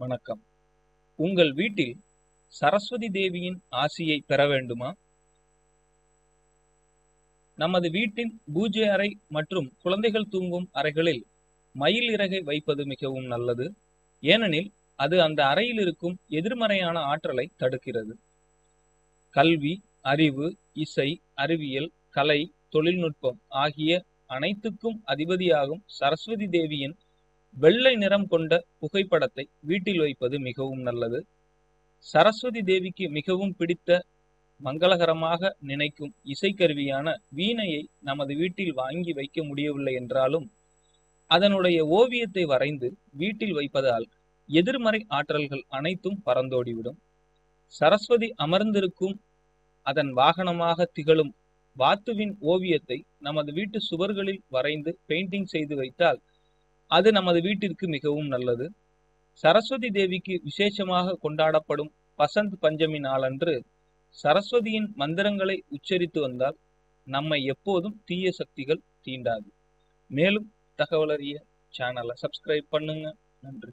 வணக்கம். உங்கள் வீட்டில் சரஸ்வதி தேவியின் ஆசியை பெற வேண்டுமா? நமது வீட்டின் பூஜை அறை மற்றும் குழந்தைகள் தூங்கும் அறைகளில் மயில் இறகை வைப்பது மிகவும் நல்லது. ஏனெனில் அது அந்த அறையில் இருக்கும் எதிர்மறையான ஆற்றலை தடுக்கிறது. கல்வி, அறிவு, இசை, அறிவியல், கலை, தொழில்நுட்பம் ஆகிய அனைத்துக்கும் அதிபதியாகும் சரஸ்வதி தேவியின் வெள்ளை நிறம் கொண்ட புகைப்படத்தை வீட்டில் வைப்பது மிகவும் நல்லது. சரஸ்வதி தேவிக்கு மிகவும் பிடித்த மங்களகரமாக நினைக்கும் இசைக்கருவியான வீணையை நமது வீட்டில் வாங்கி வைக்க முடியவில்லை என்றாலும் அதனுடைய ஓவியத்தை வரைந்து வீட்டில் வைப்பதால் எதிர்மறை ஆற்றல்கள் அனைத்தும் பறந்தோடிவிடும். சரஸ்வதி அமர்ந்திருக்கும் அதன் வாகனமாக திகழும் வாத்துவின் ஓவியத்தை நமது வீட்டு சுவர்களில் வரைந்து பெயிண்டிங் செய்து வைத்தால் அது நமது வீட்டிற்கு மிகவும் நல்லது. சரஸ்வதி தேவிக்கு விசேஷமாக கொண்டாடப்படும் பசந்த் பஞ்சமி நாளன்று சரஸ்வதியின் மந்திரங்களை உச்சரித்து வந்தால் நம்மை எப்போதும் தீய சக்திகள் தீண்டாது. மேலும் தகவல் அறிய சேனலை சப்ஸ்கிரைப் பண்ணுங்க. நன்றி.